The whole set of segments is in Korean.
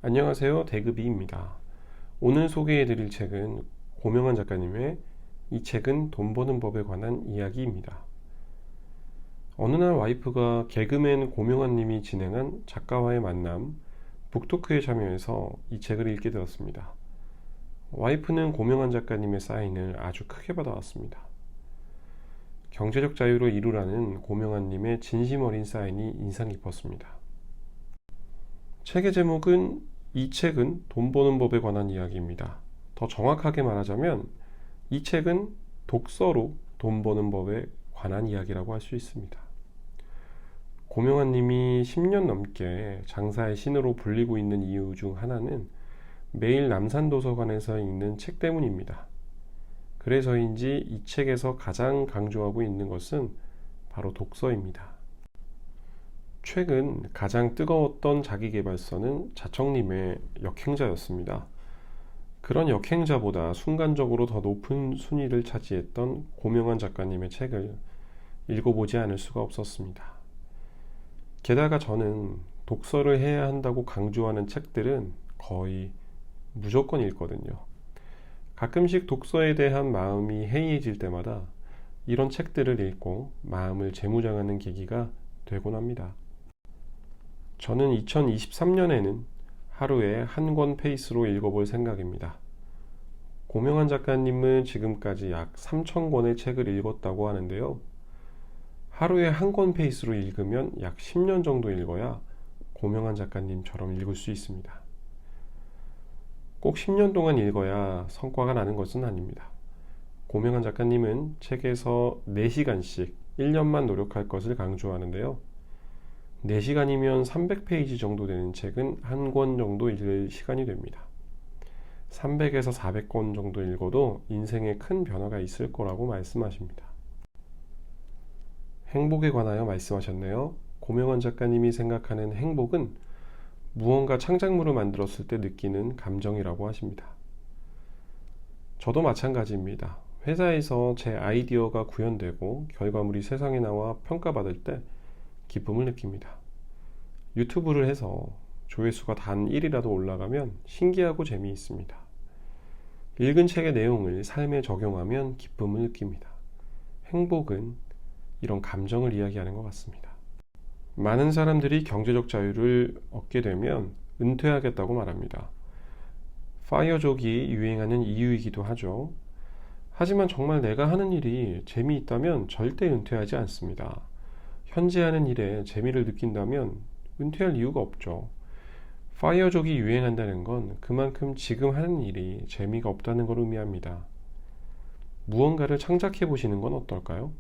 안녕하세요. 대급이입니다. 오늘 소개해드릴 책은 고명환 작가님의 이 책은 돈 버는 법에 관한 이야기입니다. 어느 날 와이프가 개그맨 고명환 님이 진행한 작가와의 만남 북토크에 참여해서 이 책을 읽게 되었습니다. 와이프는 고명환 작가님의 사인을 아주 크게 받아왔습니다. 경제적 자유를 이루라는 고명환 님의 진심 어린 사인이 인상 깊었습니다. 책의 제목은 이 책은 돈 버는 법에 관한 이야기입니다. 더 정확하게 말하자면 이 책은 독서로 돈 버는 법에 관한 이야기라고 할 수 있습니다. 고명환 님이 10년 넘게 장사의 신으로 불리고 있는 이유 중 하나는 매일 남산도서관에서 읽는 책 때문입니다. 그래서인지 이 책에서 가장 강조하고 있는 것은 바로 독서입니다. 최근 가장 뜨거웠던 자기계발서는 자청님의 역행자였습니다. 그런 역행자보다 순간적으로 더 높은 순위를 차지했던 고명환 작가님의 책을 읽어보지 않을 수가 없었습니다. 게다가 저는 독서를 해야 한다고 강조하는 책들은 거의 무조건 읽거든요. 가끔씩 독서에 대한 마음이 해이해질 때마다 이런 책들을 읽고 마음을 재무장하는 계기가 되곤 합니다. 저는 2023년에는 하루에 한 권 페이스로 읽어볼 생각입니다. 고명환 작가님은 지금까지 약 3,000권의 책을 읽었다고 하는데요. 하루에 한 권 페이스로 읽으면 약 10년 정도 읽어야 고명환 작가님처럼 읽을 수 있습니다. 꼭 10년 동안 읽어야 성과가 나는 것은 아닙니다. 고명환 작가님은 책에서 4시간씩 1년만 노력할 것을 강조하는데요. 4시간이면 300페이지 정도 되는 책은 한 권 정도 읽을 시간이 됩니다. 300에서 400권 정도 읽어도 인생에 큰 변화가 있을 거라고 말씀하십니다. 행복에 관하여 말씀하셨네요. 고명환 작가님이 생각하는 행복은 무언가 창작물을 만들었을 때 느끼는 감정이라고 하십니다. 저도 마찬가지입니다. 회사에서 제 아이디어가 구현되고 결과물이 세상에 나와 평가받을 때 기쁨을 느낍니다. 유튜브를 해서 조회수가 단 1이라도 올라가면 신기하고 재미있습니다. 읽은 책의 내용을 삶에 적용하면 기쁨을 느낍니다. 행복은 이런 감정을 이야기하는 것 같습니다. 많은 사람들이 경제적 자유를 얻게 되면 은퇴하겠다고 말합니다. 파이어족이 유행하는 이유이기도 하죠. 하지만 정말 내가 하는 일이 재미있다면 절대 은퇴하지 않습니다. 현재 하는 일에 재미를 느낀다면 은퇴할 이유가 없죠. 파이어족이 유행한다는 건 그만큼 지금 하는 일이 재미가 없다는 걸 의미합니다. 무언가를 창작해 보시는 건 어떨까요?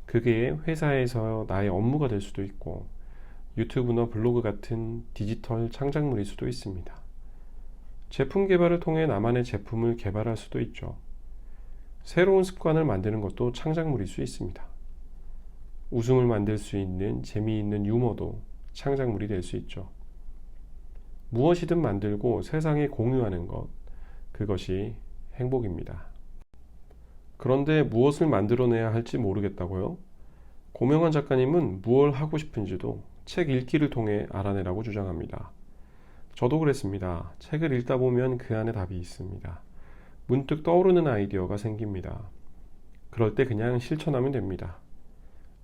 그게 회사에서 나의 업무가 될 수도 있고 유튜브나 블로그 같은 디지털 창작물일 수도 있습니다. 제품 개발을 통해 나만의 제품을 개발할 수도 있죠. 새로운 습관을 만드는 것도 창작물일 수 있습니다. 웃음을 만들 수 있는 재미있는 유머도 창작물이 될 수 있죠. 무엇이든 만들고 세상에 공유하는 것, 그것이 행복입니다. 그런데 무엇을 만들어내야 할지 모르겠다고요? 고명환 작가님은 무엇을 하고 싶은지도 책 읽기를 통해 알아내라고 주장합니다. 저도 그랬습니다. 책을 읽다 보면 그 안에 답이 있습니다. 문득 떠오르는 아이디어가 생깁니다. 그럴 때 그냥 실천하면 됩니다.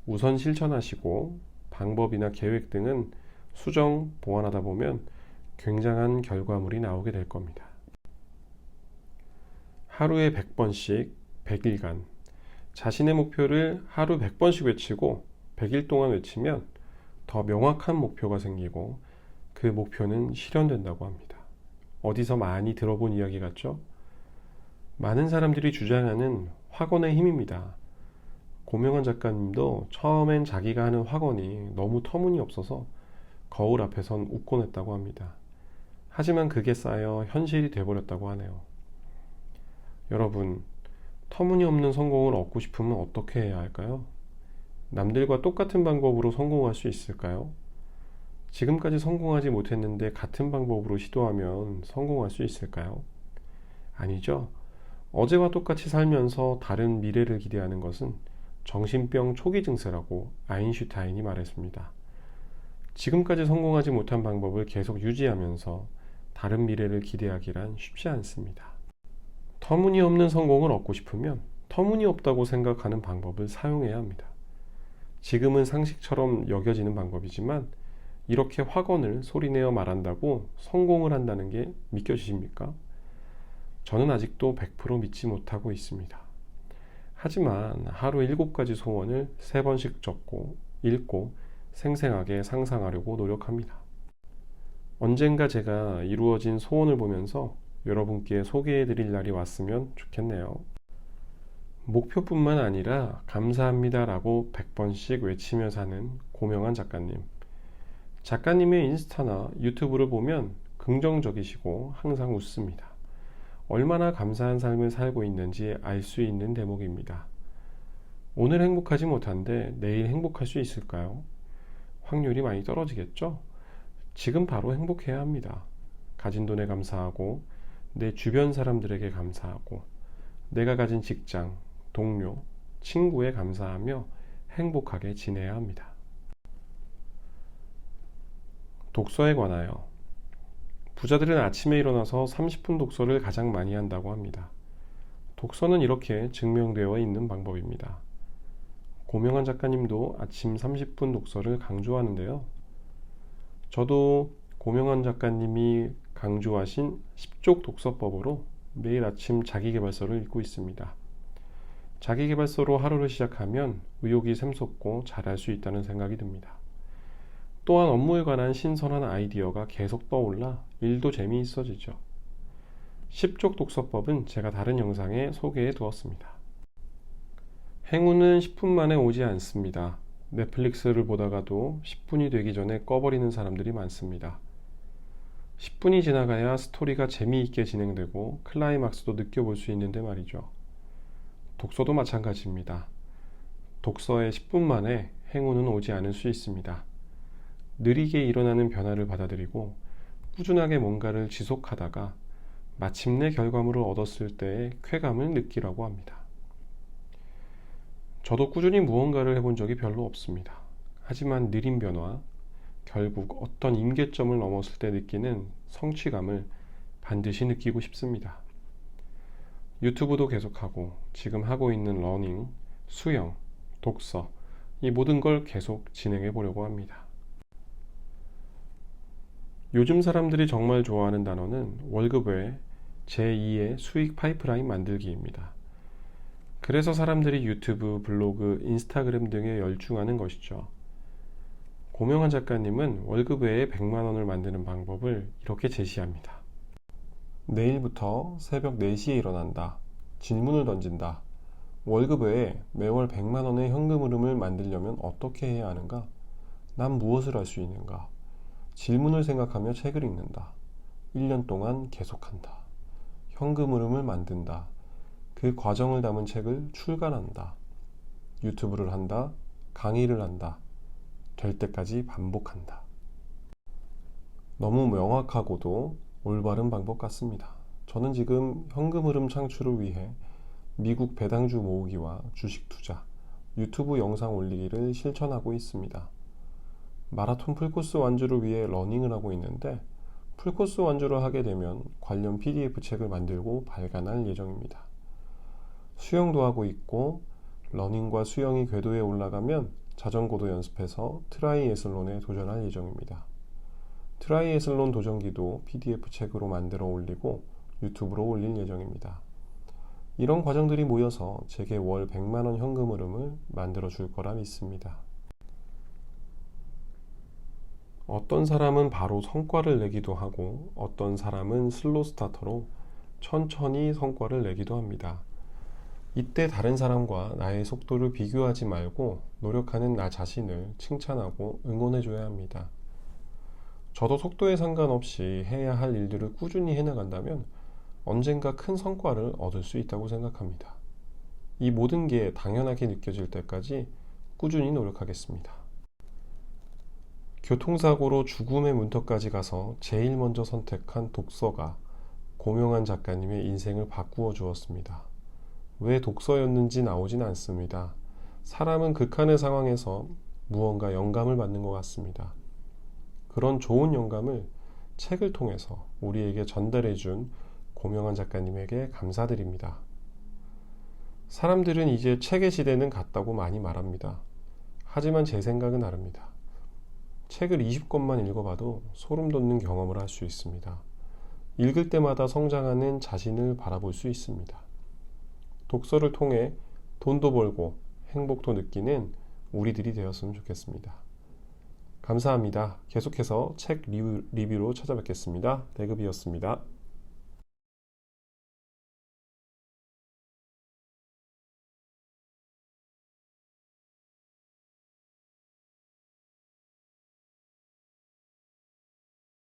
우선 실천하시고 방법이나 계획 등은 수정, 보완하다 보면 굉장한 결과물이 나오게 될 겁니다. 하루에 100번씩 100일간 자신의 목표를 하루 100번씩 외치고 100일 동안 외치면 더 명확한 목표가 생기고 그 목표는 실현된다고 합니다. 어디서 많이 들어본 이야기 같죠? 많은 사람들이 주장하는 확언의 힘입니다. 고명환 작가님도 처음엔 자기가 하는 확언이 너무 터무니없어서 거울 앞에선 웃곤 했다고 합니다. 하지만 그게 쌓여 현실이 돼버렸다고 하네요. 여러분, 터무니없는 성공을 얻고 싶으면 어떻게 해야 할까요? 남들과 똑같은 방법으로 성공할 수 있을까요? 지금까지 성공하지 못했는데 같은 방법으로 시도하면 성공할 수 있을까요? 아니죠. 어제와 똑같이 살면서 다른 미래를 기대하는 것은 정신병 초기 증세라고 아인슈타인이 말했습니다. 지금까지 성공하지 못한 방법을 계속 유지하면서 다른 미래를 기대하기란 쉽지 않습니다. 터무니없는 성공을 얻고 싶으면 터무니없다고 생각하는 방법을 사용해야 합니다. 지금은 상식처럼 여겨지는 방법이지만 이렇게 확언을 소리내어 말한다고 성공을 한다는 게 믿겨지십니까? 저는 아직도 100% 믿지 못하고 있습니다. 하지만 하루 7가지 소원을 3번씩 적고 읽고 생생하게 상상하려고 노력합니다. 언젠가 제가 이루어진 소원을 보면서 여러분께 소개해드릴 날이 왔으면 좋겠네요. 목표뿐만 아니라 감사합니다라고 100번씩 외치며 사는 고명한 작가님. 작가님의 인스타나 유튜브를 보면 긍정적이시고 항상 웃습니다. 얼마나 감사한 삶을 살고 있는지 알 수 있는 대목입니다. 오늘 행복하지 못한데 내일 행복할 수 있을까요? 확률이 많이 떨어지겠죠? 지금 바로 행복해야 합니다. 가진 돈에 감사하고 내 주변 사람들에게 감사하고 내가 가진 직장, 동료, 친구에 감사하며 행복하게 지내야 합니다. 독서에 관하여 부자들은 아침에 일어나서 30분 독서를 가장 많이 한다고 합니다. 독서는 이렇게 증명되어 있는 방법입니다. 고명한 작가님도 아침 30분 독서를 강조하는데요. 저도 고명한 작가님이 강조하신 10쪽 독서법으로 매일 아침 자기계발서를 읽고 있습니다. 자기계발서로 하루를 시작하면 의욕이 샘솟고 잘할 수 있다는 생각이 듭니다. 또한 업무에 관한 신선한 아이디어가 계속 떠올라 일도 재미있어지죠. 10쪽 독서법은 제가 다른 영상에 소개해 두었습니다. 행운은 10분 만에 오지 않습니다. 넷플릭스를 보다가도 10분이 되기 전에 꺼버리는 사람들이 많습니다. 10분이 지나가야 스토리가 재미있게 진행되고 클라이막스도 느껴볼 수 있는데 말이죠. 독서도 마찬가지입니다. 독서에 10분 만에 행운은 오지 않을 수 있습니다. 느리게 일어나는 변화를 받아들이고 꾸준하게 뭔가를 지속하다가 마침내 결과물을 얻었을 때의 쾌감을 느끼라고 합니다. 저도 꾸준히 무언가를 해본 적이 별로 없습니다. 하지만 느린 변화, 결국 어떤 임계점을 넘었을 때 느끼는 성취감을 반드시 느끼고 싶습니다. 유튜브도 계속하고 지금 하고 있는 러닝, 수영, 독서 이 모든 걸 계속 진행해 보려고 합니다. 요즘 사람들이 정말 좋아하는 단어는 월급 외 제2의 수익 파이프라인 만들기입니다. 그래서 사람들이 유튜브, 블로그, 인스타그램 등에 열중하는 것이죠. 고명한 작가님은 월급 외에 100만 원을 만드는 방법을 이렇게 제시합니다. 내일부터 새벽 4시에 일어난다. 질문을 던진다. 월급 외에 매월 100만 원의 현금 흐름을 만들려면 어떻게 해야 하는가? 난 무엇을 할 수 있는가? 질문을 생각하며 책을 읽는다. 1년 동안 계속한다. 현금 흐름을 만든다. 그 과정을 담은 책을 출간한다. 유튜브를 한다. 강의를 한다. 될 때까지 반복한다. 너무 명확하고도 올바른 방법 같습니다. 저는 지금 현금 흐름 창출을 위해 미국 배당주 모으기와 주식 투자, 유튜브 영상 올리기를 실천하고 있습니다. 마라톤 풀코스 완주를 위해 러닝을 하고 있는데 풀코스 완주를 하게 되면 관련 PDF 책을 만들고 발간할 예정입니다. 수영도 하고 있고 러닝과 수영이 궤도에 올라가면 자전거도 연습해서 트라이애슬론에 도전할 예정입니다. 트라이애슬론 도전기도 PDF 책으로 만들어 올리고 유튜브로 올릴 예정입니다. 이런 과정들이 모여서 제게 월 100만 원 현금 흐름을 만들어 줄 거라 믿습니다. 어떤 사람은 바로 성과를 내기도 하고 어떤 사람은 슬로 스타터로 천천히 성과를 내기도 합니다. 이때 다른 사람과 나의 속도를 비교하지 말고 노력하는 나 자신을 칭찬하고 응원해줘야 합니다. 저도 속도에 상관없이 해야 할 일들을 꾸준히 해나간다면 언젠가 큰 성과를 얻을 수 있다고 생각합니다. 이 모든 게 당연하게 느껴질 때까지 꾸준히 노력하겠습니다. 교통사고로 죽음의 문턱까지 가서 제일 먼저 선택한 독서가 고명한 작가님의 인생을 바꾸어 주었습니다. 왜 독서였는지 나오진 않습니다. 사람은 극한의 상황에서 무언가 영감을 받는 것 같습니다. 그런 좋은 영감을 책을 통해서 우리에게 전달해준 고명환 작가님에게 감사드립니다. 사람들은 이제 책의 시대는 갔다고 많이 말합니다. 하지만 제 생각은 다릅니다. 책을 20권만 읽어봐도 소름 돋는 경험을 할 수 있습니다. 읽을 때마다 성장하는 자신을 바라볼 수 있습니다. 독서를 통해 돈도 벌고 행복도 느끼는 우리들이 되었으면 좋겠습니다. 감사합니다. 계속해서 책 리뷰로 찾아뵙겠습니다. 대급이었습니다.